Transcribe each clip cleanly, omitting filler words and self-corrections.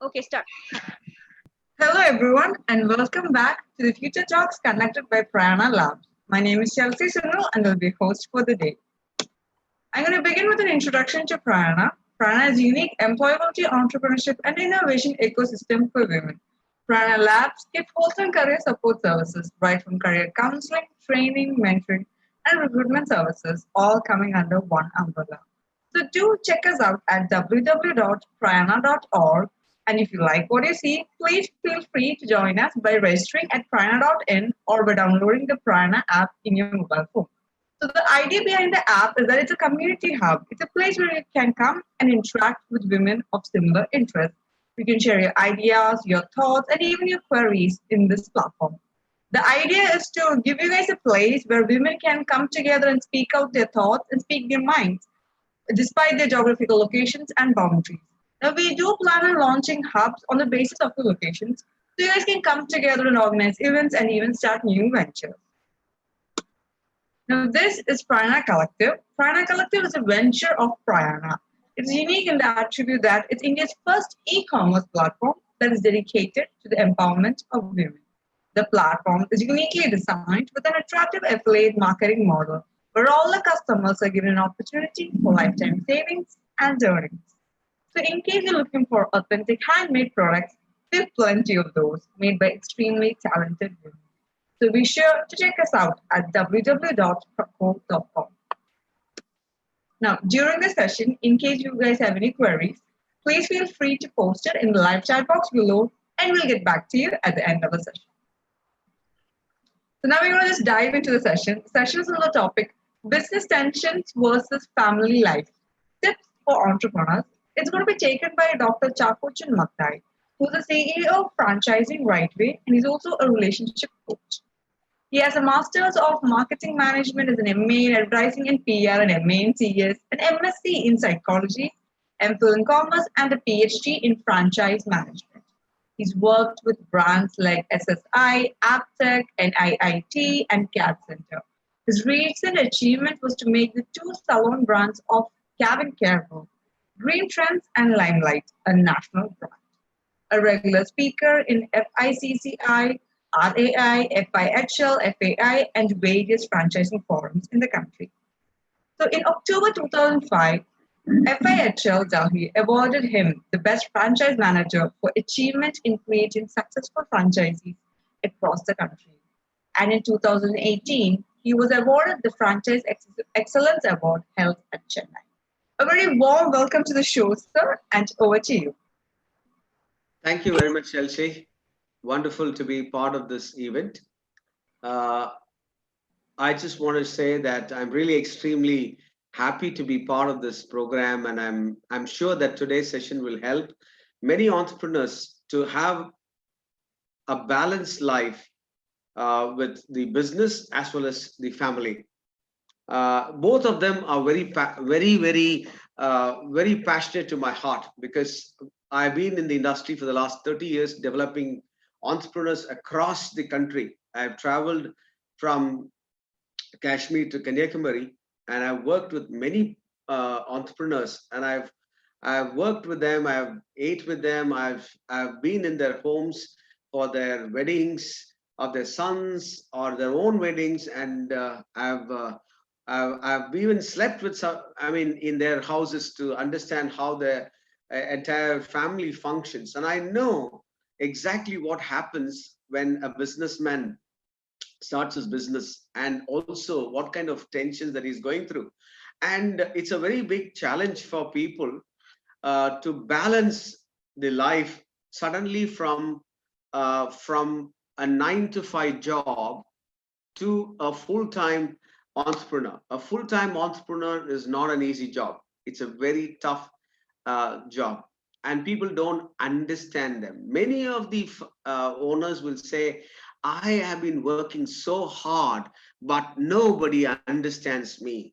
Okay, start. Hello everyone and welcome back to the Future Talks conducted by Prayaana Labs. My name is Chelsea Sunil and I'll be host for the day. I'm going to begin with an introduction to Prayaana. Prayaana is a unique employability, entrepreneurship and innovation ecosystem for women. Prayaana Labs give wholesome career support services right from career counseling, training, mentoring and recruitment services all coming under one umbrella. So do check us out at www.prayaana.org. And if you like what you see, please feel free to join us by registering at prayaana.in or by downloading the Prayaana app in your mobile phone. So the idea behind the app is that it's a community hub. It's a place where you can come and interact with women of similar interests. You can share your ideas, your thoughts, and even your queries in this platform. The idea is to give you guys a place where women can come together and speak out their thoughts and speak their minds, despite their geographical locations and boundaries. Now, we do plan on launching hubs on the basis of the locations, so you guys can come together and organize events and even start new ventures. Now, this is Prayaana Collective. Prayaana Collective is a venture of Prayaana. It's unique in the attribute that it's India's first e-commerce platform that is dedicated to the empowerment of women. The platform is uniquely designed with an attractive affiliate marketing model where all the customers are given an opportunity for lifetime savings and earnings. So in case you're looking for authentic handmade products, we have plenty of those made by extremely talented women. So be sure to check us out at www.chackochen.com. Now, during the session, in case you guys have any queries, please feel free to post it in the live chat box below and we'll get back to you at the end of the session. So now we're going to just dive into the session. The session is on the topic business tensions versus family life. Tips for entrepreneurs. It's going to be taken by Dr. Chackochen Mathai, who's the CEO of franchising Rightway, and he's also a relationship coach. He has a Master's of Marketing Management as an MA in Advertising and PR, and MA in CS, an MSc in Psychology, MPhil in Commerce, and a PhD in Franchise Management. He's worked with brands like SSI, Aptech, NIIT, and CAD Center. His recent achievement was to make the two salon brands of Cabin Care Group, Green Trends and Limelight, a national brand. A regular speaker in FICCI, RAI, FIHL, FAI, and various franchising forums in the country. So in October 2005, FIHL Delhi awarded him the Best Franchise Manager for achievement in creating successful franchisees across the country. And in 2018, he was awarded the Franchise Excellence Award held at Chennai. A very warm welcome to the show, sir, and over to you. Thank you very much, Chelsea. Wonderful to be part of this event. I just want to say that I'm really extremely happy to be part of this program, and I'm sure that today's session will help many entrepreneurs to have a balanced life with the business as well as the family. Both of them are very passionate to my heart, because I've been in the industry for the last 30 years developing entrepreneurs across the country. I've traveled from Kashmir to Kanyakumari, and I've worked with many entrepreneurs, and I've worked with them, I've ate with them, I've been in their homes for their weddings of their sons or their own weddings, and I've even slept with some, in their houses to understand how their entire family functions. And I know exactly what happens when a businessman starts his business, and also what kind of tensions that he's going through. And it's a very big challenge for people to balance the life suddenly from a 9-to-5 job to a full-time entrepreneur. A full-time entrepreneur is not an easy job. It's a very tough job, and people don't understand them. Many of the owners will say, I have been working so hard, but nobody understands me.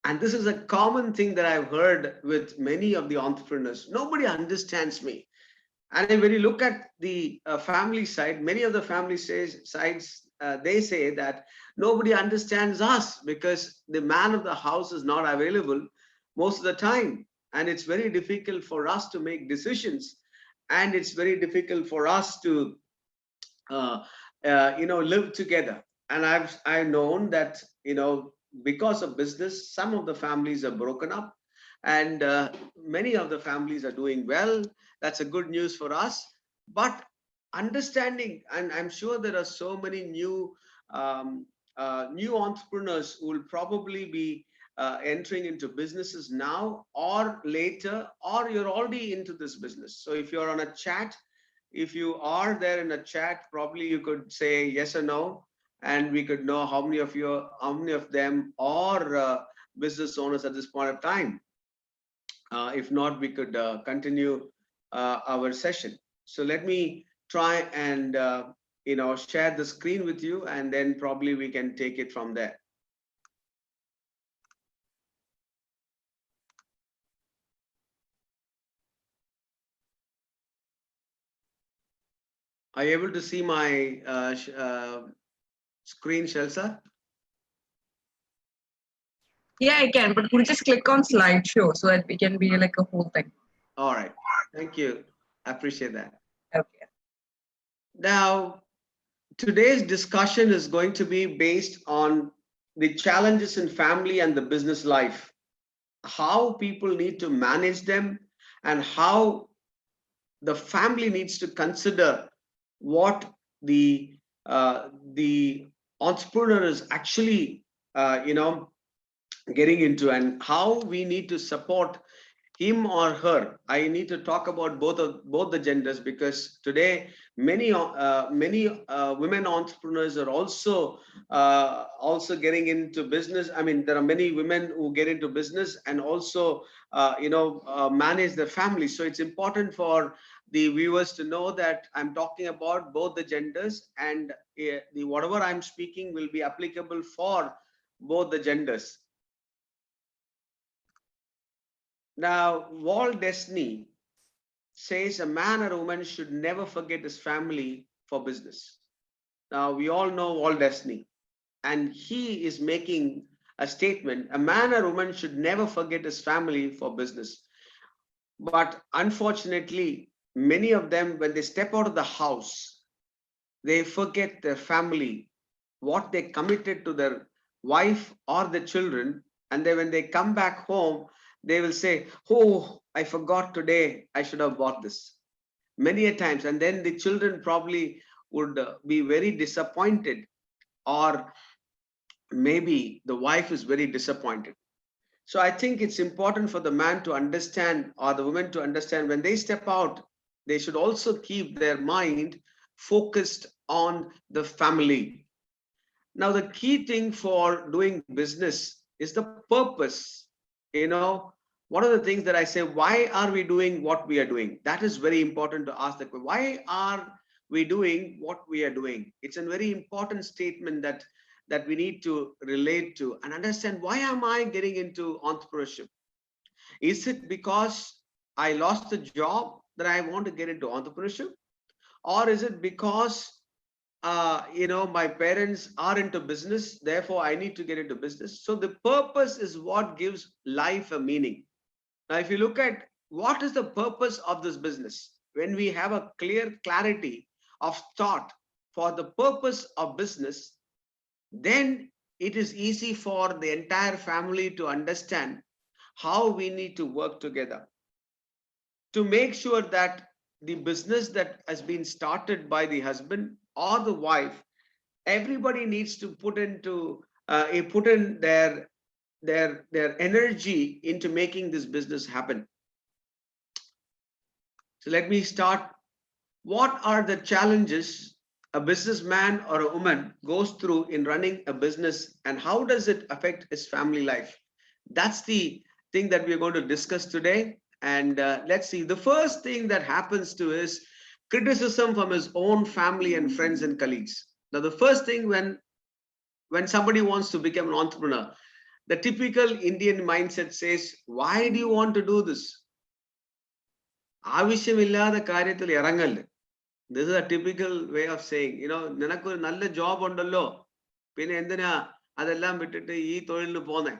And this is a common thing that I've heard with many of the entrepreneurs. Nobody understands me. And when you look at the family side, many of the family sides, they say that nobody understands us because the man of the house is not available most of the time. And it's very difficult for us to make decisions and it's very difficult for us to live together. And I've known that, because of business, some of the families are broken up, and many of the families are doing well. That's a good news for us. But understanding, and I'm sure there are so many um, new entrepreneurs who will probably be entering into businesses now or later, or you're already into this business. So if you're on a chat, if you are there in a chat, probably you could say yes or no, and we could know how many of them are business owners at this point of time. If not, we could continue our session. So let me try and share the screen with you, and then probably we can take it from there. Are you able to see my screen, Chelsea? Yeah, I can, but we'll just click on slideshow so that we can be like a whole thing. All right. Thank you. I appreciate that. Okay. Now, today's discussion is going to be based on the challenges in family and the business life, how people need to manage them, and how the family needs to consider what the entrepreneur is actually getting into, and how we need to support him or her. I need to talk about both the genders, because today many women entrepreneurs are also getting into business. I mean, there are many women who get into business and also manage their family. So it's important for the viewers to know that I'm talking about both the genders, and the whatever I'm speaking will be applicable for both the genders. Now, Walt Disney says a man or woman should never forget his family for business. Now, we all know Walt Disney, and he is making a statement: a man or woman should never forget his family for business. But unfortunately, many of them, when they step out of the house, they forget their family, what they committed to their wife or the children. And then when they come back home, they will say, oh, I forgot today, I should have bought this. Many a times. And then the children probably would be very disappointed, or maybe the wife is very disappointed. So I think it's important for the man to understand, or the woman to understand, when they step out, they should also keep their mind focused on the family. Now, the key thing for doing business is the purpose. One of the things that I say, why are we doing what we are doing? That is very important to ask the question. Why are we doing what we are doing? It's a very important statement that we need to relate to and understand. Why am I getting into entrepreneurship? Is it because I lost the job that I want to get into entrepreneurship? Or is it because my parents are into business, therefore I need to get into business? So the purpose is what gives life a meaning. Now, if you look at what is the purpose of this business, when we have a clarity of thought for the purpose of business, then it is easy for the entire family to understand how we need to work together to make sure that the business that has been started by the husband or the wife, everybody needs to put in their energy into making this business happen. So let me start. What are the challenges a businessman or a woman goes through in running a business, and how does it affect his family life? That's the thing that we're going to discuss today. And let's see. The first thing that happens to is criticism from his own family and friends and colleagues. Now, the first thing when somebody wants to become an entrepreneur, the typical Indian mindset says, why do you want to do this? ആവശ്യമില്ലാത്ത കാര്യത്തിൽ ഇറങ്ങല്ല്. This is a typical way of saying, നിനക്കൊരു നല്ല job ഉണ്ടല്ലോ, പിന്നെ എന്തിനാ അതെല്ലാം വിട്ടിട്ട് ഈ തൊഴിലിന് പോന്നെ?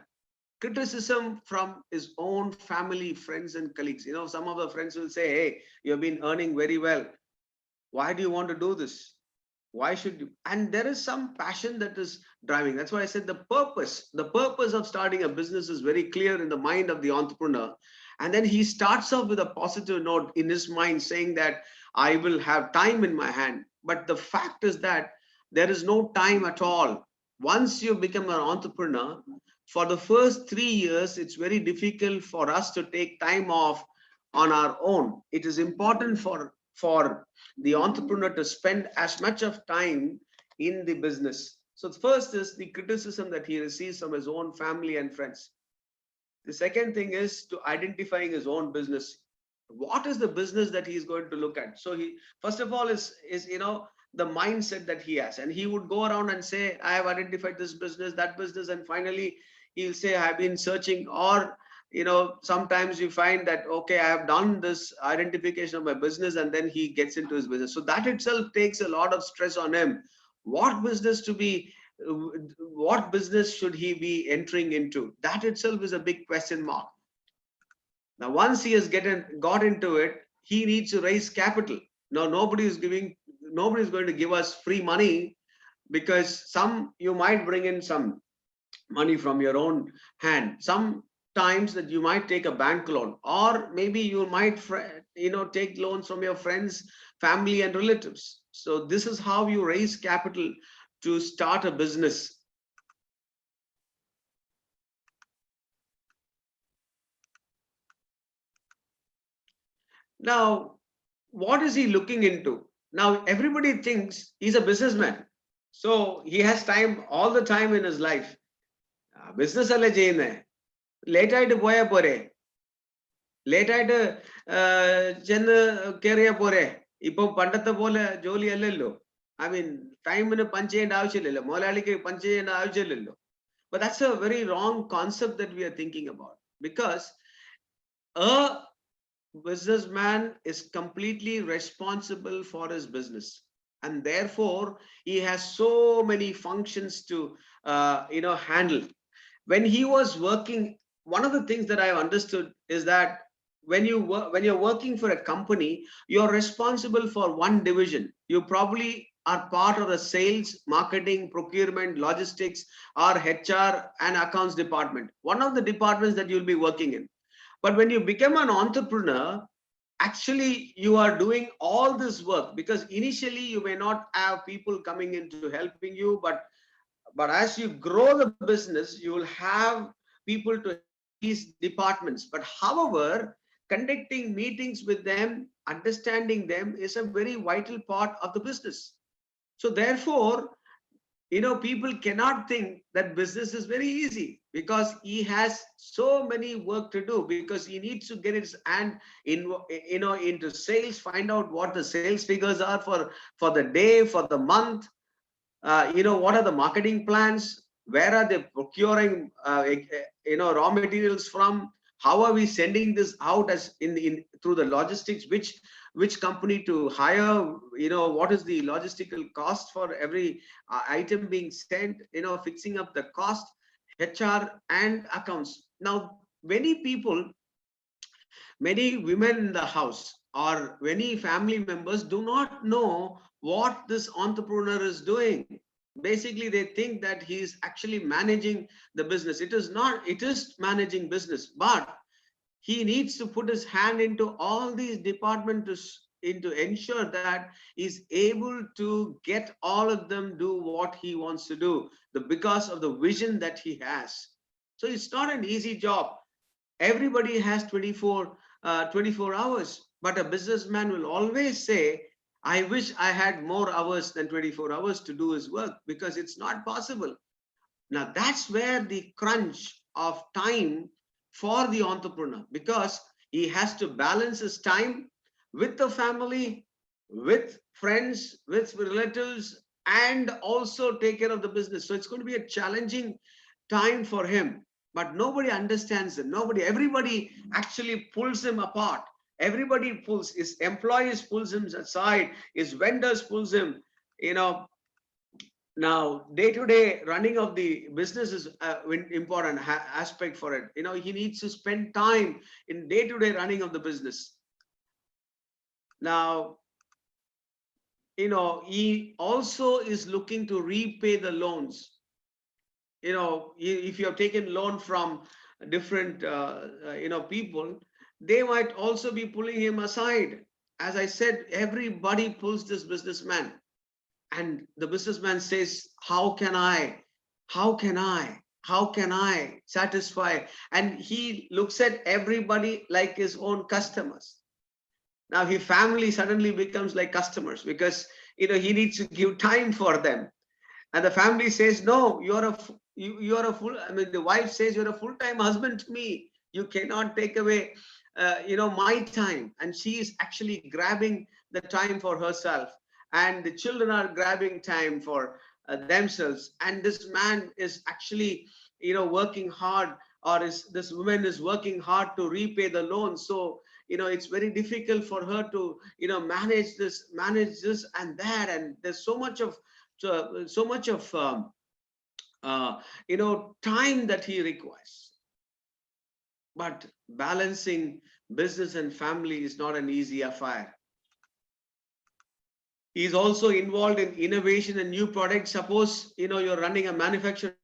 criticism from his own family, friends, and colleagues. Some of the friends will say, hey, you've been earning very well. Why do you want to do this? Why should you? And there is some passion that is driving. That's why I said the purpose of starting a business is very clear in the mind of the entrepreneur. And then he starts off with a positive note in his mind saying that I will have time in my hand. But the fact is that there is no time at all. Once you become an entrepreneur, for the first 3 years, it's very difficult for us to take time off on our own. It is important for the entrepreneur to spend as much of time in the business. So the first is the criticism that he receives from his own family and friends. The second thing is to identifying his own business. What is the business that he is going to look at? So he first of all is the mindset that he has, and he would go around and say, I have identified this business, that business, and finally he'll say, I've been searching. Or sometimes you find that, okay, I have done this identification of my business, and then he gets into his business. So that itself takes a lot of stress on him. What business should he be entering into? That itself is a big question mark. Now, once he has got into it, he needs to raise capital. Now, nobody is going to give us free money, because you might bring in some money from your own hand. Sometimes that you might take a bank loan, or maybe you might take loans from your friends, family, and relatives. So this is how you raise capital to start a business. Now, what is he looking into? Now, everybody thinks he's a businessman, so he has time, all the time in his life. Business alle cheyunne late aayittu poya pore, late aayittu chennu keriya pore. Ipo pandathe pole joli allello. I mean, time inu punch cheyanda avashyamilla, molalike punch cheyanda avashyamilla. But that's a very wrong concept that we are thinking about, because a businessman is completely responsible for his business, and therefore he has so many functions to handle. When he was working, one of the things that I have understood is that when you're working for a company, you're responsible for one division. You probably are part of the sales, marketing, procurement, logistics, or HR and accounts department, one of the departments that you'll be working in. But when you become an entrepreneur, actually you are doing all this work, because initially you may not have people coming into helping you, but as you grow the business, you will have people to these departments. But however, conducting meetings with them, understanding them, is a very vital part of the business. So therefore, people cannot think that business is very easy, because he has so many work to do, because he needs to get his hand into sales, find out what the sales figures are for the day, for the month. What are the marketing plans? Where are they procuring raw materials from? How are we sending this out as in through the logistics? Which company to hire? What is the logistical cost for every item being sent? Fixing up the cost, HR and accounts. Now, many women in the house or many family members do not know what this entrepreneur is doing. Basically, they think that he is actually managing the business. It is not. It is managing business, but he needs to put his hand into all these departments to ensure that he's able to get all of them do what he wants to do, because of the vision that he has. So it's not an easy job. Everybody has 24 hours, but a businessman will always say, I wish I had more hours than 24 hours to do his work, because it's not possible. Now, that's where the crunch of time for the entrepreneur, because he has to balance his time with the family, with friends, with relatives, and also take care of the business. So it's going to be a challenging time for him, but nobody understands him. Everybody actually pulls him apart. Everybody pulls, his employees pulls him aside, his vendors pulls him, Now, day-to-day running of the business is important aspect for it. He needs to spend time in day-to-day running of the business. Now, he also is looking to repay the loans. If you have taken loan from different, people, they might also be pulling him aside. As I said, everybody pulls this businessman. And the businessman says, how can I satisfy? And he looks at everybody like his own customers. Now his family suddenly becomes like customers, because he needs to give time for them. And the family says, no, you're a full, I mean, the wife says, you're a full-time husband to me. You cannot take away, my time. And she is actually grabbing the time for herself. And the children are grabbing time for themselves. And this man is actually, working hard, or this woman is working hard to repay the loan. So, it's very difficult for her to, manage this and that. And there's so much of time that he requires. But balancing business and family is not an easy affair. He is also involved in innovation and new products. Suppose you're running a manufacturing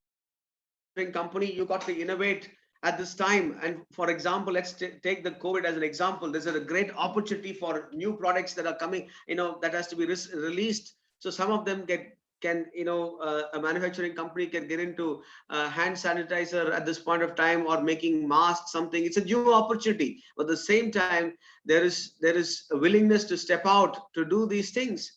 company, you got to innovate at this time. And for example, let's take the COVID as an example. There's a great opportunity for new products that are coming, that has to be released. So some of them a manufacturing company can get into hand sanitizer at this point of time, or making masks, something. It's a new opportunity. But at the same time, there is a willingness to step out to do these things.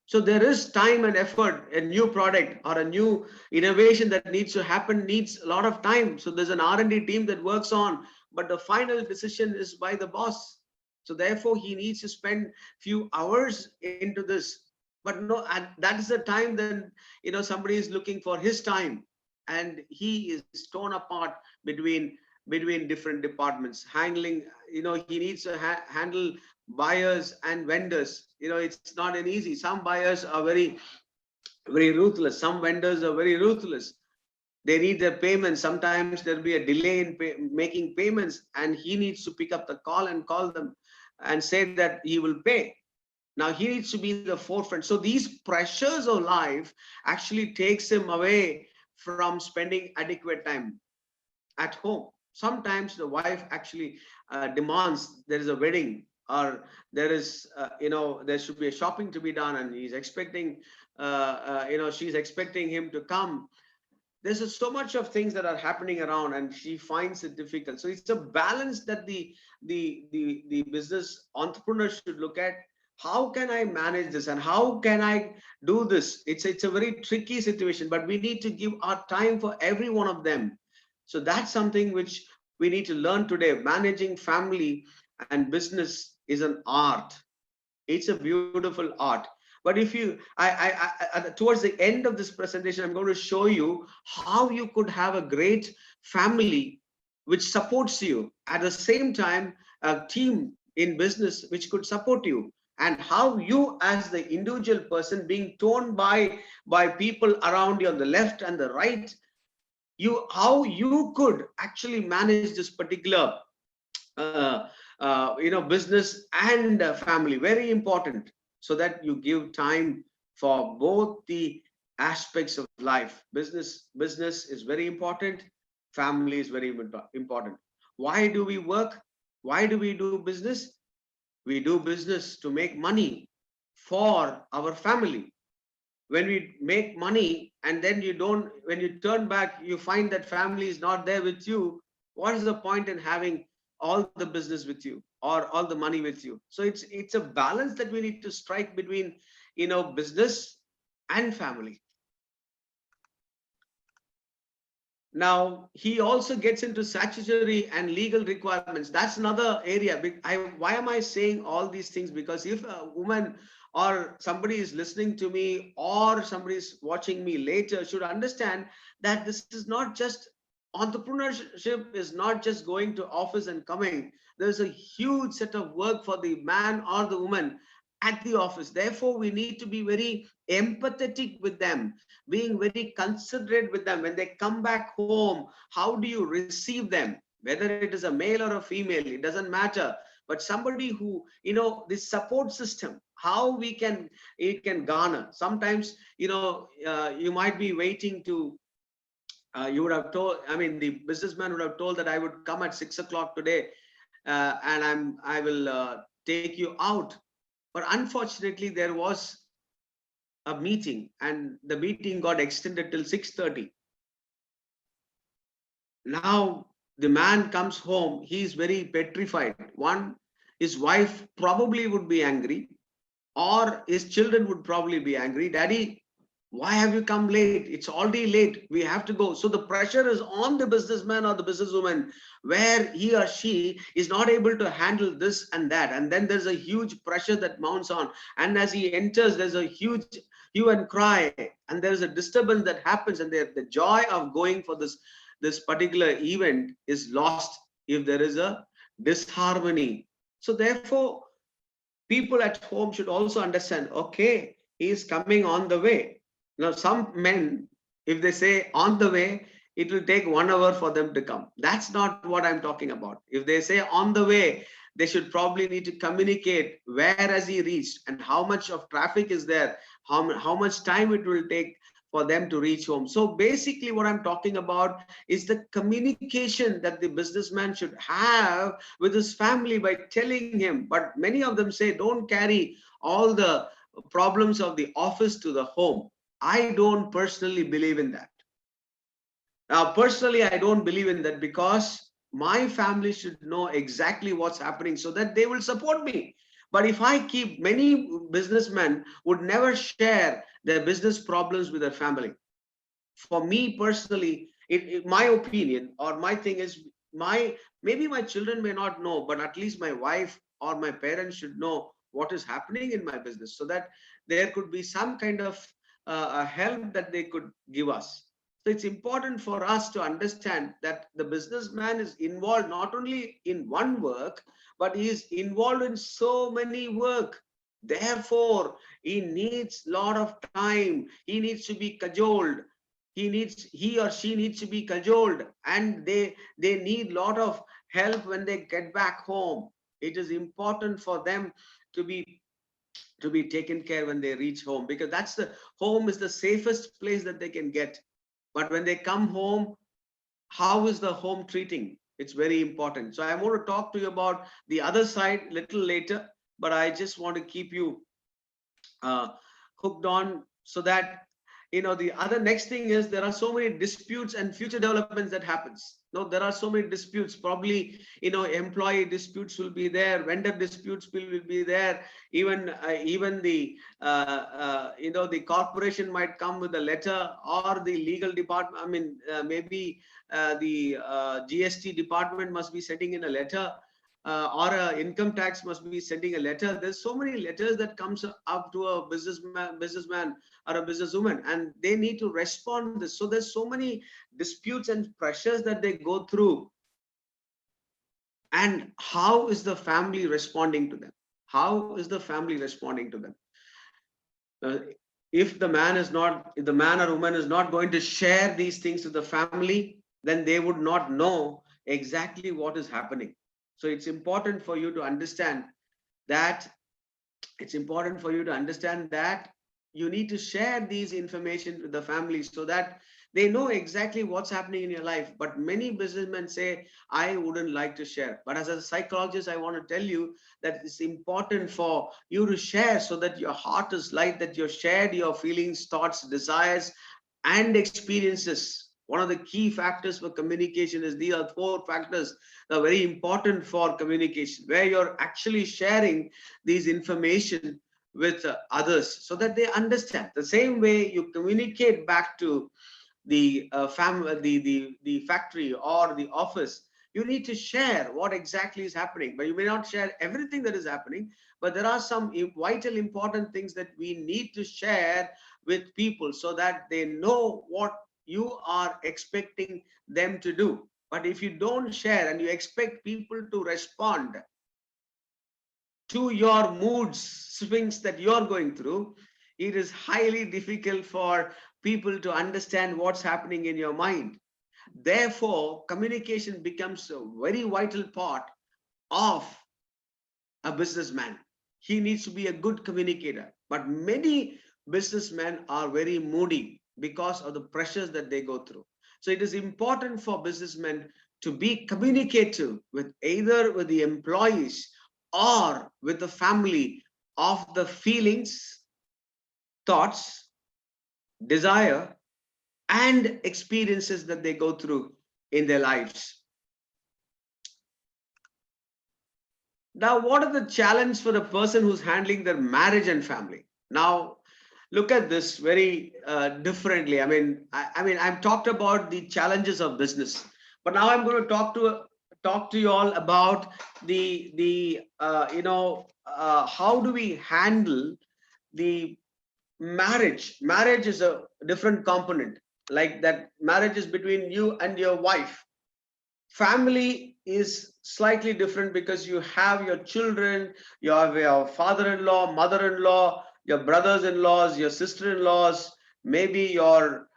So there is time and effort. A new product or a new innovation that needs to happen needs a lot of time. So there's an R&D team that works on, but the final decision is by the boss. So therefore he needs to spend few hours into this. But no, and that is the time then, somebody is looking for his time, and he is torn apart between different departments, handling, he needs to handle buyers and vendors. It's not an easy. Some buyers are very ruthless. Some vendors are very ruthless. They need their payments. Sometimes there'll be a delay in making payments, and he needs to pick up the call and call them and say that he will pay. Now he needs to be the forefront. So these pressures of life actually takes him away from spending adequate time at home. Sometimes the wife actually demands there is a wedding, or there is, there should be a shopping to be done, and he's expecting, she's expecting him to come. There's so much of things that are happening around, and she finds it difficult. So it's a balance that the business entrepreneur should look at. How can I manage this, and how can I do this? It's a very tricky situation, but we need to give our time for every one of them. So that's something which we need to learn today. Managing family and business is an art. It's a beautiful art. But if you, towards the end of this presentation, I'm going to show you how you could have a great family which supports you. At the same time, a team in business which could support you, and how you as the individual person being torn by people around you on the left and the right, how you could actually manage this particular business and family. Very important, so that you give time for both the aspects of life. Business is very important. Family is very important. Why do we work? Why do we do business? We do business to make money for our family. When we make money and then when you turn back, you find that family is not there with you, what is the point in having all the business with you or all the money with you? So it's a balance that we need to strike between, business and family. Now, he also gets into statutory and legal requirements. That's another area. Why am I saying all these things? Because if a woman or somebody is listening to me, or somebody is watching me later, should understand that this is not just, entrepreneurship is not just going to office and coming. There's a huge set of work for the man or the woman at the office. Therefore, we need to be very empathetic with them, being very considerate with them. When they come back home, how do you receive them? Whether it is a male or a female, it doesn't matter. But somebody who, this support system, how it can garner. Sometimes, you might be waiting to, you would have told, I mean, the businessman would have told that I would come at 6 o'clock today, and I will take you out. But unfortunately, there was a meeting, and the meeting got extended till 6:30. Now the man comes home, he is very petrified. One, his wife probably would be angry, or his children would probably be angry. Daddy, why have you come late? It's already late. We have to go. So the pressure is on the businessman or the businesswoman, where he or she is not able to handle this and that. And then there's a huge pressure that mounts on. And as he enters, there's a huge hue and cry. And there's a disturbance that happens. And the joy of going for this particular event is lost if there is a disharmony. So therefore, people at home should also understand, okay, he is coming on the way. Now, some men, if they say on the way, it will take 1 hour for them to come. That's not what I'm talking about. If they say on the way, they should probably need to communicate where has he reached and how much of traffic is there, how much time it will take for them to reach home. So basically what I'm talking about is the communication that the businessman should have with his family by telling him. But many of them say, don't carry all the problems of the office to the home. I don't personally believe in that. Now, personally, I don't believe in that, because my family should know exactly what's happening so that they will support me. But if I keep, many businessmen would never share their business problems with their family. For me personally, my opinion or my thing is, maybe my children may not know, but at least my wife or my parents should know what is happening in my business, so that there could be some kind of help that they could give us. So it's important for us to understand that the businessman is involved not only in one work, but he is involved in so many work. Therefore, he needs a lot of time. He needs to be cajoled. He or she needs to be cajoled, and they need a lot of help when they get back home. It is important for them to be taken care when they reach home, because that's the home is the safest place that they can get. But when they come home, how is the home treating? It's very important. So I want to talk to you about the other side a little later, but I just want to keep you hooked on, so that the other next thing is, there are so many disputes and future developments that happens. No, there are so many disputes. Probably employee disputes will be there, vendor disputes will be there. Even the the corporation might come with a letter, or the legal department, I mean, maybe the GST department must be sending in a letter, or income tax must be sending a letter. There's so many letters that comes up to a businessman or a businesswoman, and they need to respond to this. So there's so many disputes and pressures that they go through. And how is the family responding to them? How is the family responding to them? If the man or woman is not going to share these things with the family, then they would not know exactly what is happening. So it's important for you to understand that you need to share these information with the family, so that they know exactly what's happening in your life. But many businessmen say, I wouldn't like to share. But as a psychologist, I want to tell you that it's important for you to share, so that your heart is light, that you shared your feelings, thoughts, desires, and experiences. One of the key factors for communication is, these are 4 factors that are very important for communication, where you're actually sharing these information with others, so that they understand. The same way you communicate back to the the factory or the office, you need to share what exactly is happening. But you may not share everything that is happening, but there are some vital important things that we need to share with people, so that they know what you are expecting them to do. But if you don't share and you expect people to respond, to your moods swings that you're going through, it is highly difficult for people to understand what's happening in your mind. Therefore, communication becomes a very vital part of a businessman. He needs to be a good communicator. But many businessmen are very moody because of the pressures that they go through. So it is important for businessmen to be communicative with either with the employees or with the family of the feelings, thoughts, desire, and experiences that they go through in their lives. Now, what are the challenge for the person who's handling their marriage and family? Now, look at this very differently. I mean, I've talked about the challenges of business, but now I'm going to talk to you all about the how do we handle the marriage. Marriage is a different component, like that marriage is between you and your wife. Family is slightly different because you have your children, you have your father-in-law, mother-in-law, your brothers-in-laws, your sister-in-laws, maybe your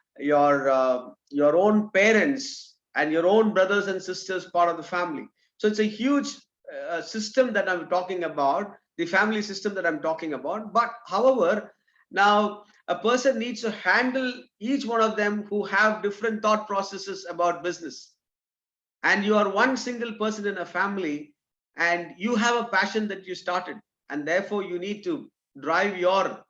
own parents and your own brothers and sisters part of the family. So it's a huge system that I'm talking about, the family system that I'm talking about. But however, now a person needs to handle each one of them who have different thought processes about business. And you are one single person in a family, and you have a passion that you started, and therefore you need to drive your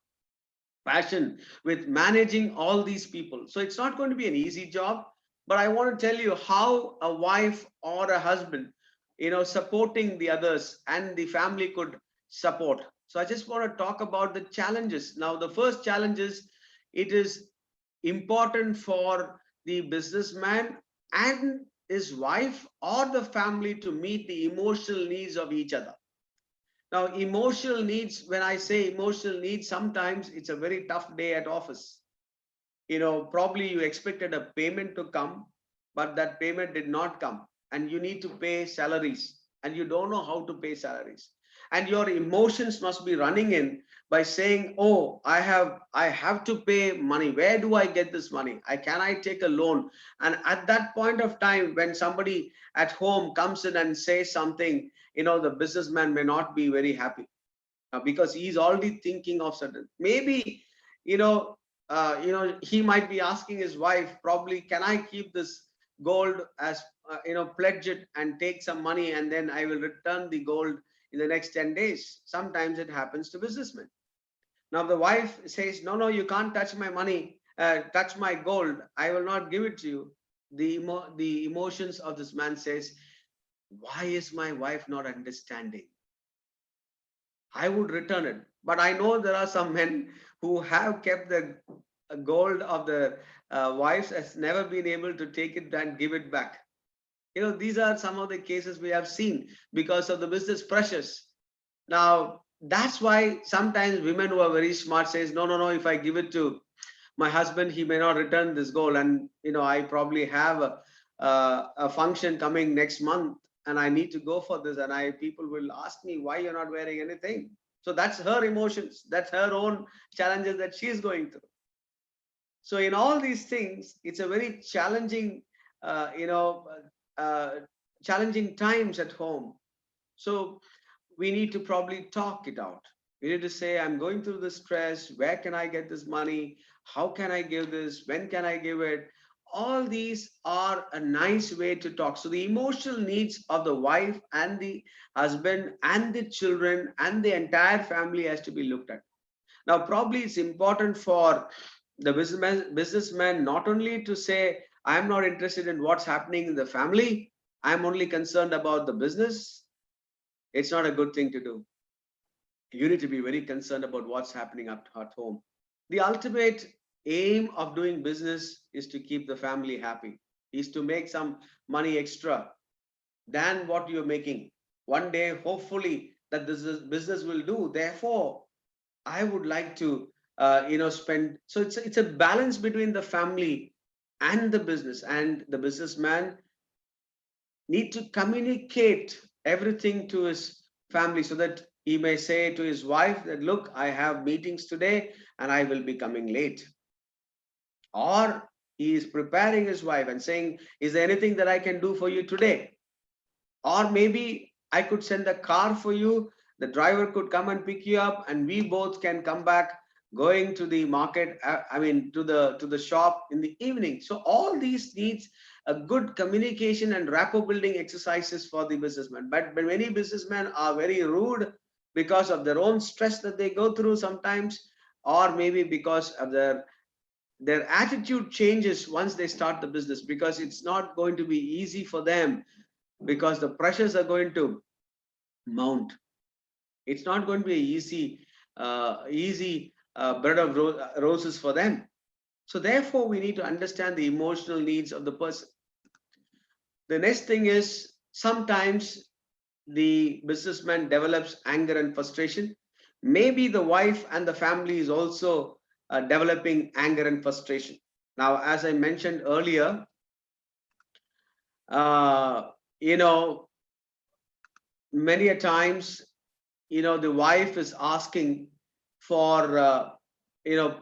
passion with managing all these people. So it's not going to be an easy job, but I want to tell you how a wife or a husband, supporting the others and the family could support. So I just want to talk about the challenges. Now, the first challenge is, it is important for the businessman and his wife or the family to meet the emotional needs of each other. Now, emotional needs, when I say emotional needs, sometimes it's a very tough day at office. Probably you expected a payment to come, but that payment did not come, and you need to pay salaries, and you don't know how to pay salaries. And your emotions must be running in by saying, oh, I have to pay money. Where do I get this money? Can I take a loan? And at that point of time, when somebody at home comes in and says something, the businessman may not be very happy, because he's already thinking of certain, maybe, he might be asking his wife, probably, can I keep this gold as, pledge it and take some money, and then I will return the gold in the next 10 days. Sometimes it happens to businessmen. Now the wife says, no, no, you can't touch my money, touch my gold. I will not give it to you. The emotions of this man says, why is my wife not understanding? I would return it. But I know there are some men who have kept the gold of the wives, has never been able to take it and give it back. These are some of the cases we have seen because of the business pressures. Now, that's why sometimes women who are very smart says, no, no, no, if I give it to my husband, he may not return this gold. And, I probably have a function coming next month, and I need to go for this. And people will ask me why you're not wearing anything. So that's her emotions. That's her own challenges that she's going through. So in all these things, it's a very challenging, challenging times at home. So we need to probably talk it out. We need to say, I'm going through this stress. Where can I get this money? How can I give this? When can I give it? All these are a nice way to talk. So the emotional needs of the wife and the husband and the children and the entire family has to be looked at. Now, probably it's important for the businessman not only to say, I'm not interested in what's happening in the family, I'm only concerned about the business. It's not a good thing to do. You need to be very concerned about what's happening at home. The ultimate aim of doing business is to keep the family happy, is to make some money extra than what you're making. One day, hopefully, that this business will do. Therefore, I would like to, spend. So it's a balance between the family and the business, and the businessman need to communicate everything to his family so that He may say to his wife that, look, I have meetings today and I will be coming late. Or he is preparing his wife and saying, is there anything that I can do for you today? Or maybe I could send a car for you. The driver could come and pick you up and we both can come back going to the market, to the shop in the evening. So all these needs a good communication and rapport building exercises for the businessman. But many businessmen are very rude because of their own stress that they go through sometimes, or maybe because of their attitude changes once they start the business, because it's not going to be easy for them, because the pressures are going to mount. It's not going to be easy bed of roses for them. So therefore, we need to understand the emotional needs of the person. The next thing is, sometimes the businessman develops anger and frustration. Maybe the wife and the family is also developing anger and frustration. Now, as I mentioned earlier, uh, you know, many a times, the wife is asking for,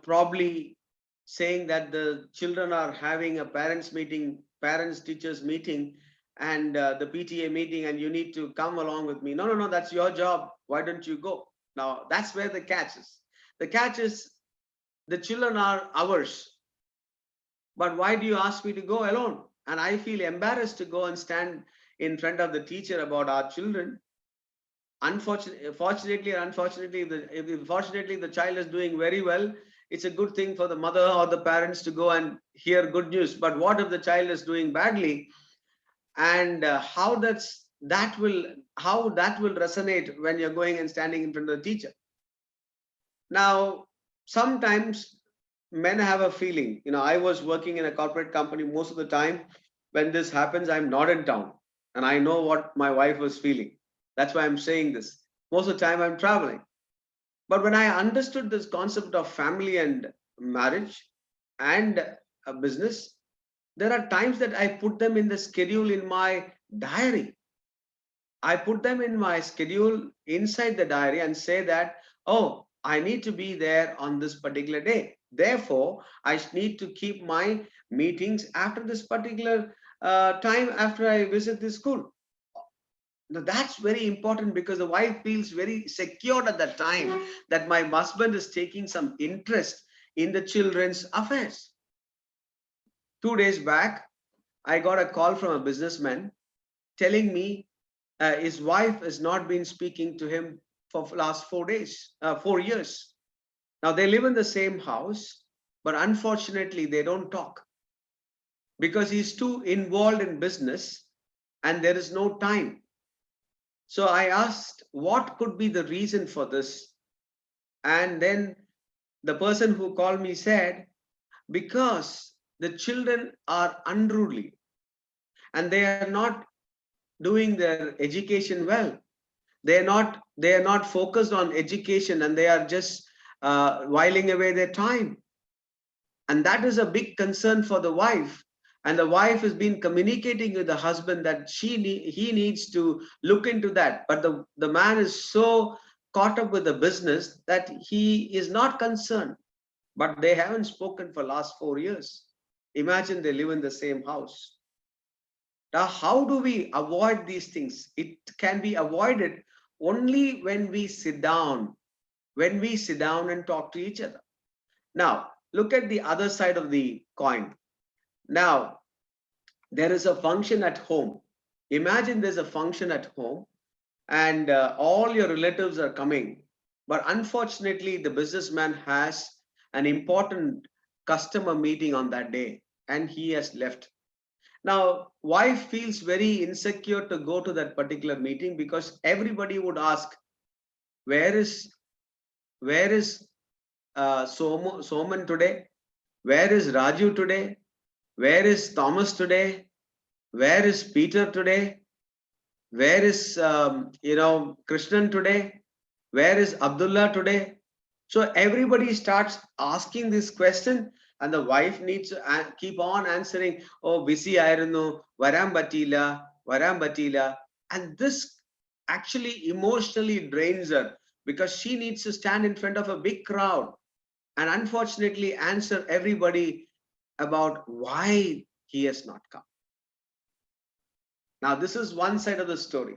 probably saying that the children are having a parents teachers meeting, and the PTA meeting, and you need to come along with me. No, no, no, that's your job. Why don't you go? Now, that's where the catch is. The catch is, the children are ours. But why do you ask me to go alone? And I feel embarrassed to go and stand in front of the teacher about our children. Fortunately or unfortunately, fortunately the child is doing very well. It's a good thing for the mother or the parents to go and hear good news. But what if the child is doing badly? And how that will resonate when you're going and standing in front of the teacher? Now, sometimes men have a feeling, I was working in a corporate company. Most of the time when this happens, I'm not in town, and I know what my wife was feeling. That's why I'm saying this. Most of the time I'm traveling. But when I understood this concept of family and marriage and a business, there are times that I put them in the schedule in my diary. I put them in my schedule inside the diary and say that, oh, I need to be there on this particular day. Therefore, I need to keep my meetings after this particular time after I visit the school. Now, that's very important, because the wife feels very secured at that time that my husband is taking some interest in the children's affairs. 2 days back, I got a call from a businessman telling me his wife has not been speaking to him for last 4 years. Now, they live in the same house, but unfortunately they don't talk because he's too involved in business and there is no time. So I asked what could be the reason for this. And then the person who called me said, because the children are unruly and they are not doing their education well. They are not focused on education, and they are just whiling away their time. And that is a big concern for the wife. And the wife has been communicating with the husband that he needs to look into that. But the man is so caught up with the business that he is not concerned. But they haven't spoken for last 4 years. Imagine they live in the same house. Now, how do we avoid these things? It can be avoided only when we sit down and talk to each other. Now, look at the other side of the coin. Now, there is a function at home. Imagine there's a function at home and all your relatives are coming. But unfortunately, the businessman has an important customer meeting on that day and he has left. Now, wife feels very insecure to go to that particular meeting because everybody would ask, where is Soman today? Where is Raju today? Where is Thomas today? Where is Peter today? Where is Krishnan today? Where is Abdullah today? So everybody starts asking this question, and the wife needs to keep on answering, oh, busy ayirunnu, varam batila. And this actually emotionally drains her because she needs to stand in front of a big crowd and unfortunately answer everybody about why he has not come. Now, this is one side of the story.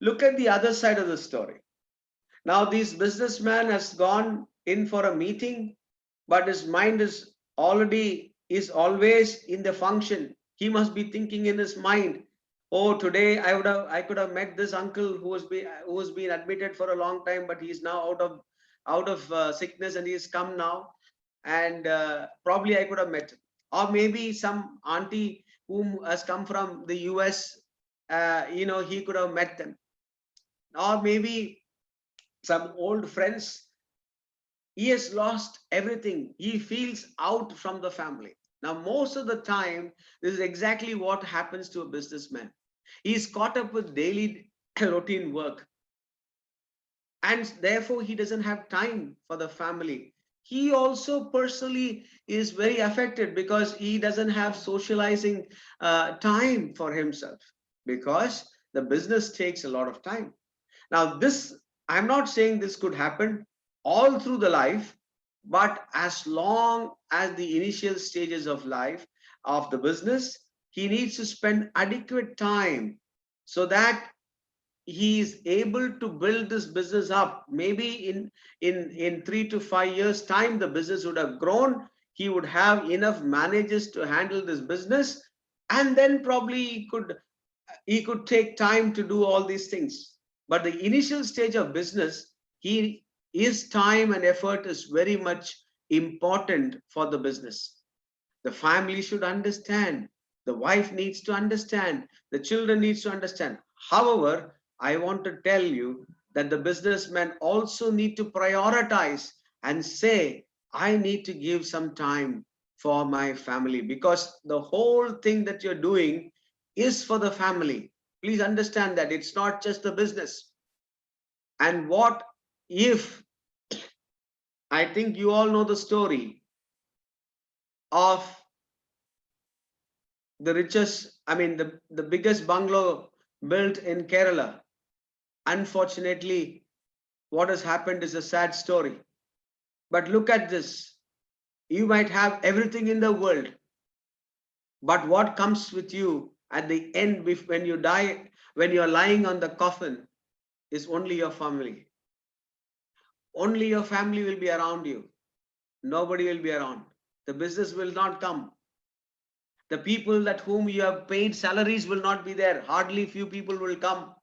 Look at the other side of the story. Now, this businessman has gone in for a meeting, but his mind is always in the function. He must be thinking in his mind, oh, today I could have met this uncle who has been admitted for a long time, but he's now out of sickness and he's come now, and probably I could have met him. Or maybe some auntie whom has come from the US, he could have met them. Or maybe some old friends. He has lost everything. He feels out from the family. Now, most of the time, this is exactly what happens to a businessman. He's caught up with daily routine work, and therefore he doesn't have time for the family. He also personally is very affected because he doesn't have socializing time for himself, because the business takes a lot of time. Now, this, I'm not saying this could happen all through the life, but as long as the initial stages of life of the business, he needs to spend adequate time so that he is able to build this business up. Maybe in 3 to 5 years time, the business would have grown. He would have enough managers to handle this business, and then probably he could take time to do all these things. But the initial stage of business, his time and effort is very much important for the business. The family should understand. The wife needs to understand. The children needs to understand. However, I want to tell you that the businessmen also need to prioritize and say, I need to give some time for my family, because the whole thing that you're doing is for the family. Please understand that it's not just the business. And what if, I think you all know the story of the richest, the biggest bungalow built in Kerala. Unfortunately, what has happened is a sad story. But look at this. You might have everything in the world, but what comes with you at the end when you die, when you're lying on the coffin, is only your family. Only your family will be around you. Nobody will be around. The business will not come. The people that whom you have paid salaries will not be there. Hardly few people will come.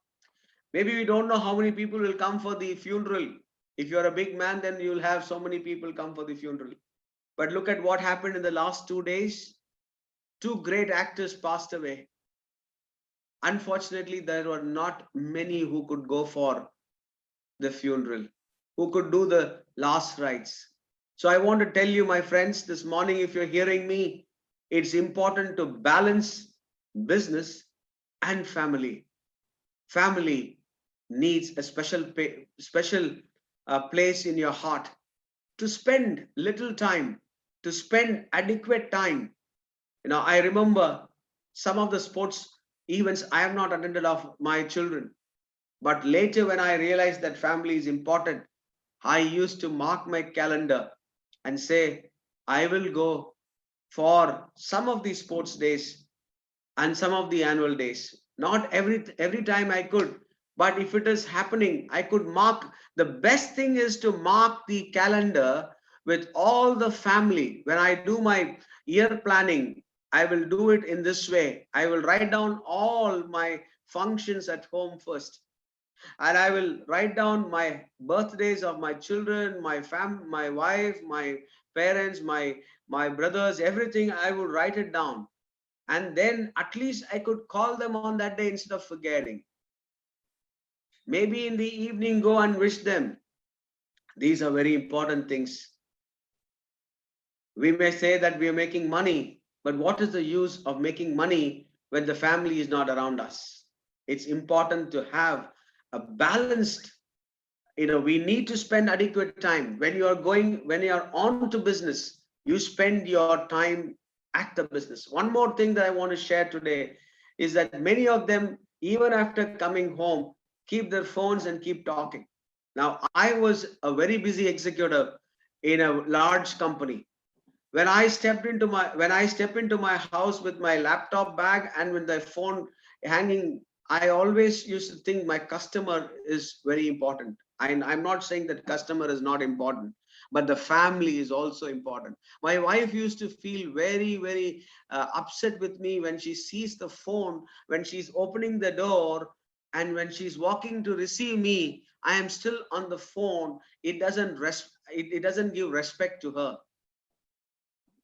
Maybe we don't know how many people will come for the funeral. If you're a big man, then you'll have so many people come for the funeral. But look at what happened in the last 2 days. 2 great actors passed away. Unfortunately, there were not many who could go for the funeral, who could do the last rites. So I want to tell you, my friends, this morning, if you're hearing me, it's important to balance business and family. Family needs a special place in your heart to spend little time, to spend adequate time. I remember some of the sports events I have not attended of my children, but later when I realized that family is important, I used to mark my calendar and say, I will go for some of the sports days and some of the annual days. Not every time I could, but if it is happening, I could mark. The best thing is to mark the calendar with all the family. When I do my year planning, I will do it in this way. I will write down all my functions at home first, and I will write down my birthdays of my children, my wife, my parents, my brothers, everything. I will write it down, and then at least I could call them on that day instead of forgetting. Maybe in the evening go and wish them. These are very important things. We may say that we are making money, but what is the use of making money when the family is not around us? It's important to have a balanced, we need to spend adequate time. When you are on to business, you spend your time at the business. One more thing that I want to share today is that many of them, even after coming home, keep their phones and keep talking. Now, I was a very busy executive in a large company. When I step into my house with my laptop bag and with the phone hanging, I always used to think my customer is very important. I'm not saying that customer is not important, but the family is also important. My wife used to feel very upset with me when she sees the phone, when she's opening the door, and when she's walking to receive me, I am still on the phone. It doesn't give respect to her.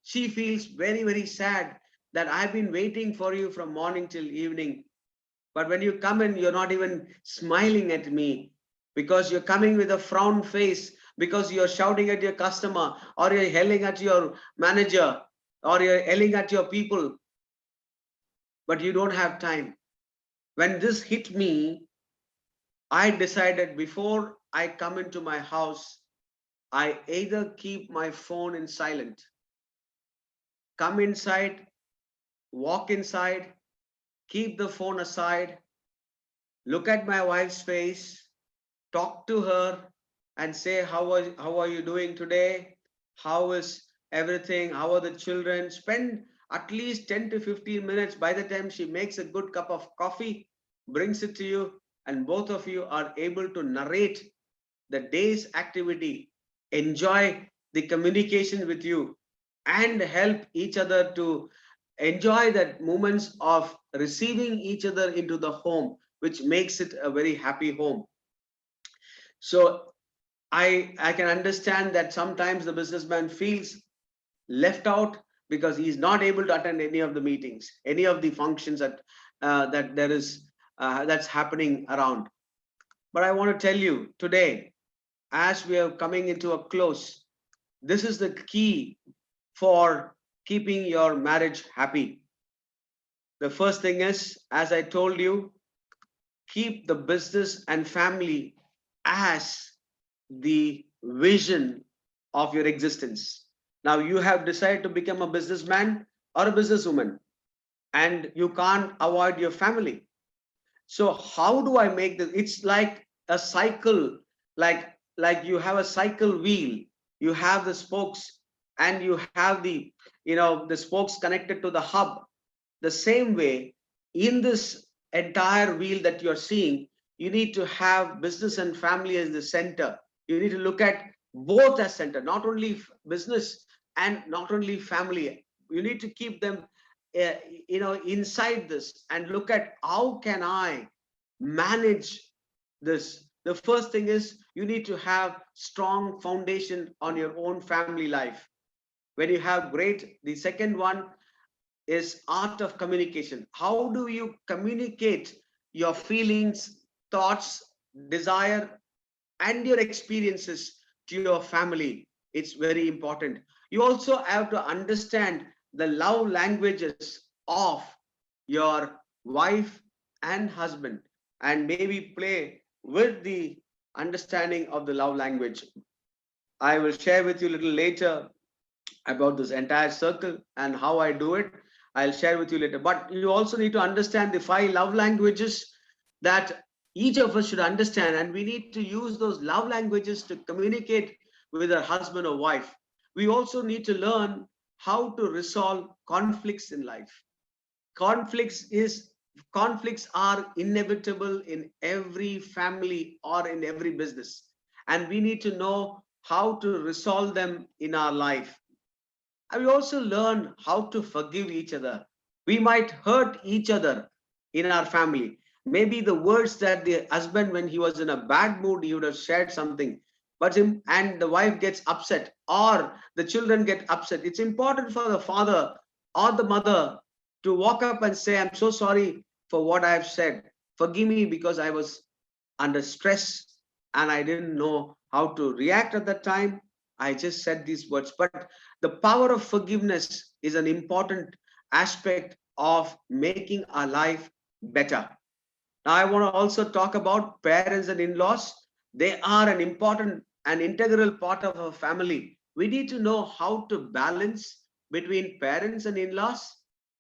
She feels very sad that I've been waiting for you from morning till evening. But when you come in, you're not even smiling at me, because you're coming with a frown face, because you're shouting at your customer, or you're yelling at your manager, or you're yelling at your people, but you don't have time. When this hit me, I decided before I come into my house, I either keep my phone in silent, come inside, walk inside, keep the phone aside, look at my wife's face, talk to her, and say, how are you doing today? How is everything? How are the children? Spend at least 10 to 15 minutes. By the time she makes a good cup of coffee, brings it to you, and both of you are able to narrate the day's activity, enjoy the communication with you, and help each other to enjoy that moments of receiving each other into the home, which makes it a very happy home. So I can understand that sometimes the businessman feels left out because he's not able to attend any of the meetings, any of the functions that there is that's happening around. But I want to tell you today, as we are coming into a close, this is the key for keeping your marriage happy. The first thing is, as I told you, keep the business and family as the vision of your existence. Now, you have decided to become a businessman or a businesswoman, and you can't avoid your family. So how do I make this? It's like a cycle, like you have a cycle wheel. You have the spokes, and you have the spokes connected to the hub. The same way, in this entire wheel that you're seeing, you need to have business and family as the center. You need to look at both as center, not only business and not only family. You need to keep them uh, inside this and look at how can I manage this. The first thing is, you need to have strong foundation on your own family life. When you have great, the second one is art of communication. How do you communicate your feelings, thoughts, desire, and your experiences to your family? It's very important. You also have to understand the love languages of your wife and husband, and maybe play with the understanding of the love language. I will share with you a little later about this entire circle and how I do it. I'll share with you later. But you also need to understand the 5 love languages that each of us should understand, and we need to use those love languages to communicate with our husband or wife. We also need to learn how to resolve conflicts in life. Conflicts are inevitable in every family or in every business, and we need to know how to resolve them in our life. And we also learn how to forgive each other. We might hurt each other in our family. Maybe the words that the husband, when he was in a bad mood, he would have shared something, but and the wife gets upset, or the children get upset. It's important for the father or the mother to walk up and say, I'm so sorry for what I have said. Forgive me because I was under stress and I didn't know how to react at that time. I just said these words. But the power of forgiveness is an important aspect of making our life better. Now, I want to also talk about parents and in-laws. They are an important and integral part of our family. We need to know how to balance between parents and in-laws.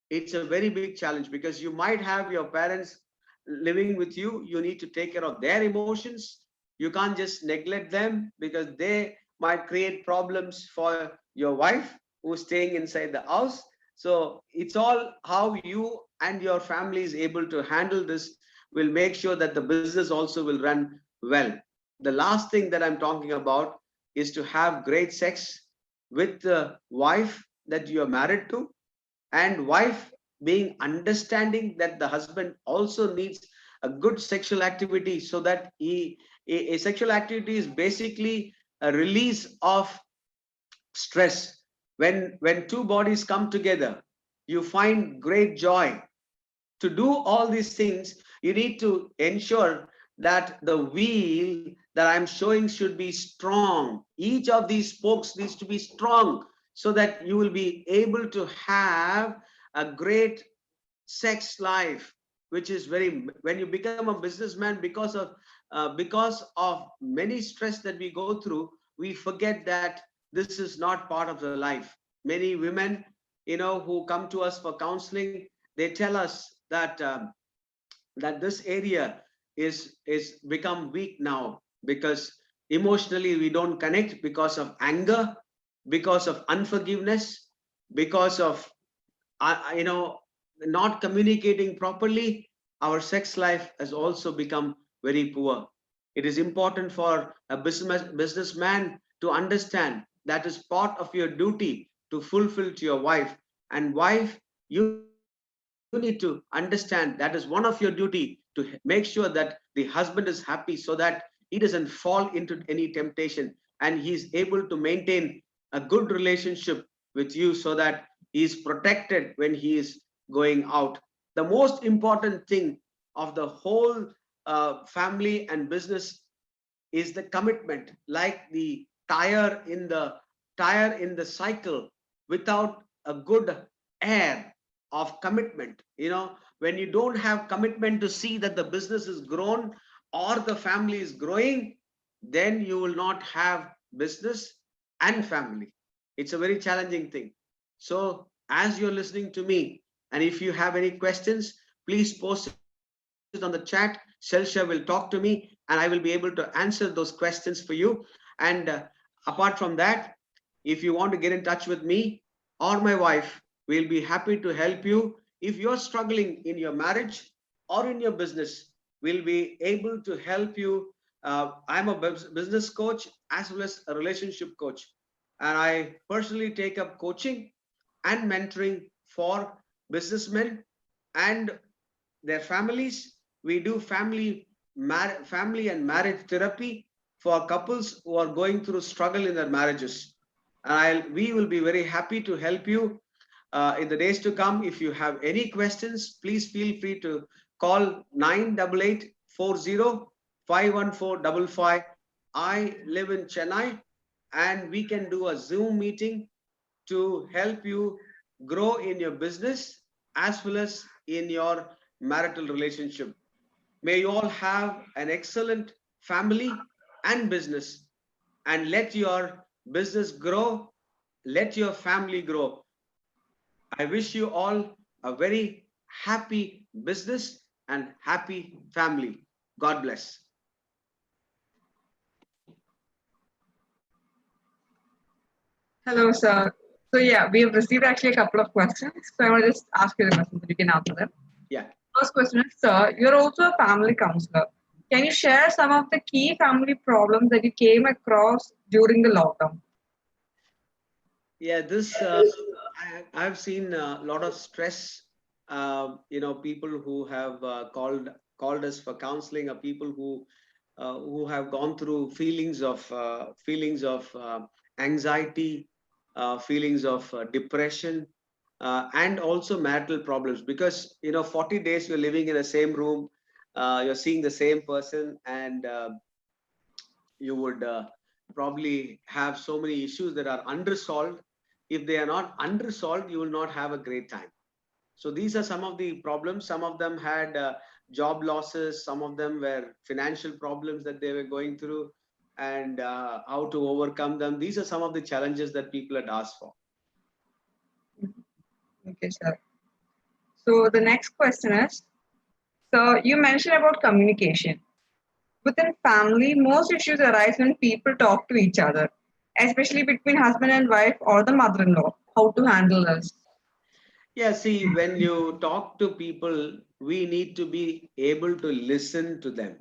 It's a very big challenge because you might have your parents living with you, you need to take care of their emotions. You can't just neglect them, because they might create problems for your wife who's staying inside the house. So it's all how you and your family is able to handle this will make sure that the business also will run well. The last thing that I'm talking about is to have great sex with the wife that you are married to, and wife being understanding that the husband also needs a good sexual activity, so that a sexual activity is basically a release of stress. When two bodies come together, you find great joy. To do all these things, you need to ensure that the wheel that I'm showing should be strong. Each of these spokes needs to be strong, so that you will be able to have a great sex life, which is very, when you become a businessman, because of many stress that we go through, we forget that this is not part of the life. Many women, who come to us for counseling, they tell us that that this area is become weak now, because emotionally we don't connect, because of anger, because of unforgiveness, because of not communicating properly. Our sex life has also become very poor. It is important for a businessman to understand that is part of your duty to fulfill to your wife. And wife, you need to understand that is one of your duty to make sure that the husband is happy, so that he doesn't fall into any temptation, and he's able to maintain a good relationship with you, so that he is protected when he is going out. The most important thing of the whole family and business is the commitment. Like the tire in the cycle, without a good air of commitment, when you don't have commitment to see that the business is grown or the family is growing, then you will not have business and family. It's a very challenging thing. So as you're listening to me, and if you have any questions, please post it on the chat. Shelsha will talk to me, and I will be able to answer those questions for you. And apart from that, if you want to get in touch with me or my wife, we'll be happy to help you. If you're struggling in your marriage or in your business, we'll be able to help you. I'm a business coach as well as a relationship coach, and I personally take up coaching and mentoring for businessmen and their families. We do family and marriage therapy for couples who are going through struggle in their marriages. And we will be very happy to help you in the days to come. If you have any questions, please feel free to call 98840 I live in Chennai, and we can do a Zoom meeting to help you grow in your business as well as in your marital relationship. May you all have an excellent family and business, and let your business grow, let your family grow. I wish you all a very happy business and happy family. God bless. Hello, sir. So yeah, we have received actually a couple of questions. So I want to just ask you the questions that you can answer them. Yeah. First question is, sir, you're also a family counselor. Can you share some of the key family problems that you came across during the lockdown? Yeah, this I've seen a lot of stress. People who have called us for counseling, are people who have gone through feelings of anxiety, feelings of depression, and also marital problems. Because 40 days you're living in the same room, you're seeing the same person, and you would probably have so many issues that are unresolved. If they are not unresolved, you will not have a great time. So these are some of the problems. Some of them had job losses, some of them were financial problems that they were going through, and how to overcome them. These are some of the challenges that people had asked for. Okay, sir. So the next question is, So you mentioned about communication. Within family, most issues arise when people talk to each other, especially between husband and wife or the mother-in-law. How to handle this? Yeah, see, when you talk to people, we need to be able to listen to them.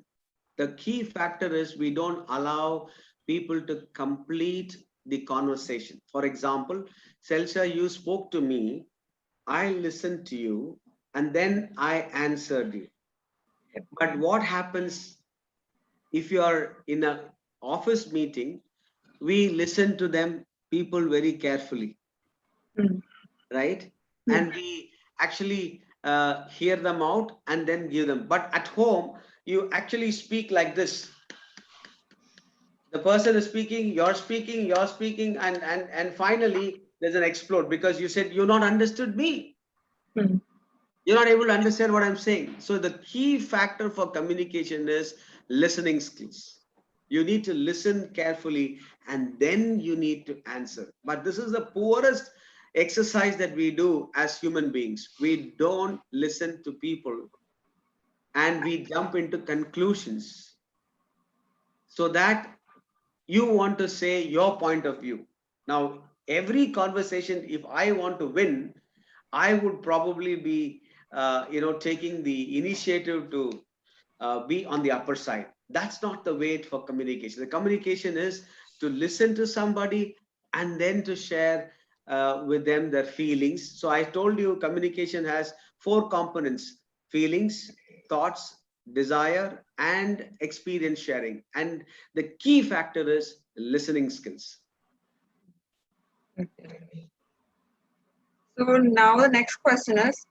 The key factor is we don't allow people to complete the conversation. For example, Selsa, you spoke to me, I listened to you, and then I answered you. But what happens if you are in an office meeting? We listen to them, people, very carefully, Mm. right? Yeah. And we actually hear them out and then give them. But at home, you actually speak like this. The person is speaking, you're speaking, and finally there's an explode because you said you not understood me. Mm. You're not able to understand what I'm saying. So the key factor for communication is listening skills. You need to listen carefully and then you need to answer. But this is the poorest exercise that we do as human beings. We don't listen to people and we jump into conclusions so that you want to say your point of view. Now, every conversation, if I want to win, I would probably be, taking the initiative to be on the upper side. That's not the way for communication. The communication is to listen to somebody and then to share with them their feelings. So I told you communication has four components: feelings, thoughts, desire, and experience sharing. And the key factor is listening skills. Okay. So now the next question is,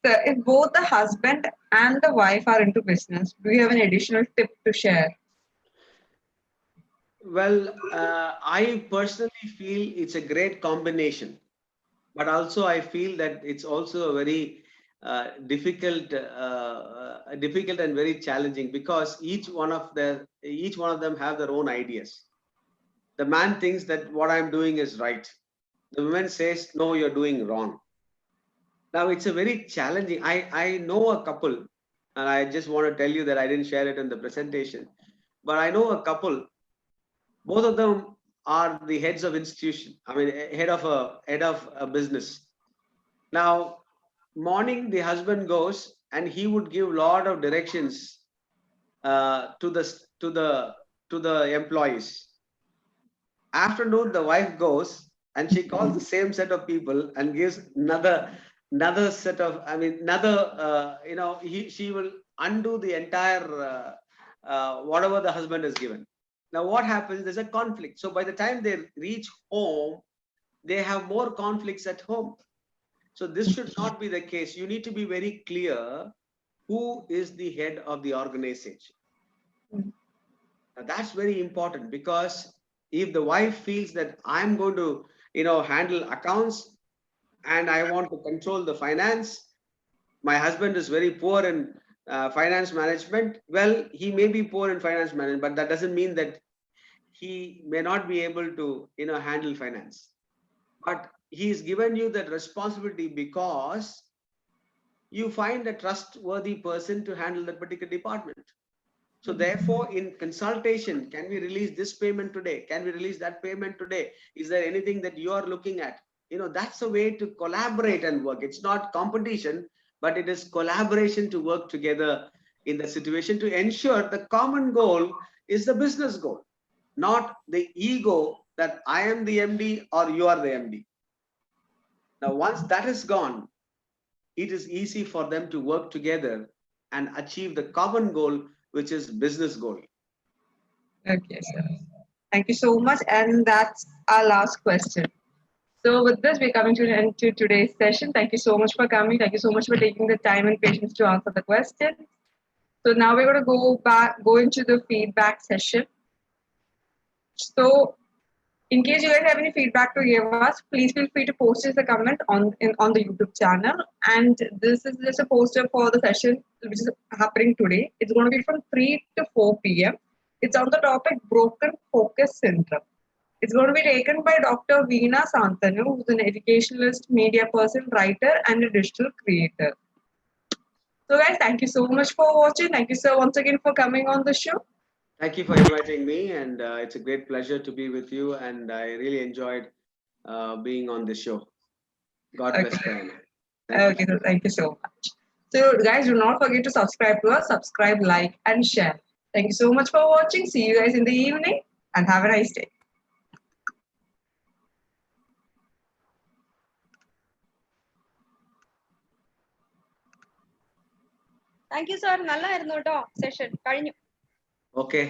so if both the husband and the wife are into business, do you have an additional tip to share? Well, I personally feel it's a great combination, but also I feel that it's also a very difficult and very challenging because each one of them have their own ideas. The man thinks that what I'm doing is right. The woman says, no, you're doing wrong. Now it's a very challenging. I know a couple, and I just want to tell you that I didn't share it in the presentation, but I know a couple. Both of them are the heads of institution. I mean, head of a business. Now, morning the husband goes and he would give lot of directions to the employees. Afternoon, the wife goes and she calls the same set of people and gives another set of. I mean, another. She will undo the entire whatever the husband has given. Now, what happens? There's a conflict. So by the time they reach home, they have more conflicts at home. So this should not be the case. You need to be very clear who is the head of the organization. Mm. Now, that's very important because if the wife feels that I'm going to, handle accounts and I want to control the finance, my husband is very poor in finance management. Well, he may be poor in finance management, but that doesn't mean that he may not be able to, handle finance. But he's given you that responsibility because you find a trustworthy person to handle that particular department. So therefore, in consultation, can we release this payment today? Can we release that payment today? Is there anything that you are looking at? That's a way to collaborate and work. It's not competition, but it is collaboration to work together in the situation to ensure the common goal is the business goal, not the ego that I am the MD or you are the MD. Now, once that is gone, it is easy for them to work together and achieve the common goal, which is business goal. Okay, sir. Thank you so much. And that's our last question. So with this, we're coming to an end to today's session. Thank you so much for coming. Thank you so much for taking the time and patience to answer the questions. So now we're going to go into the feedback session. So in case you guys have any feedback to give us, please feel free to post us a comment on the YouTube channel. And this is just a poster for the session which is happening today. It's going to be from 3 to 4 p.m. It's on the topic broken focus syndrome. It's going to be taken by Dr. Veena Santanu, who's an educationalist, media person, writer, and a digital creator. So guys, thank you so much for watching. Thank you sir once again for coming on the show. Thank you for inviting me, and it's a great pleasure to be with you. And I really enjoyed being on this show. God bless Okay. Prayaana. Thank you. Okay, so thank you so much. So guys, do not forget to subscribe to us, subscribe, like, and share. Thank you so much for watching. See you guys in the evening and have a nice day. Thank you, sir. Nalla irunnu ട്ടോ session. കഴിഞ്ഞു. Okay.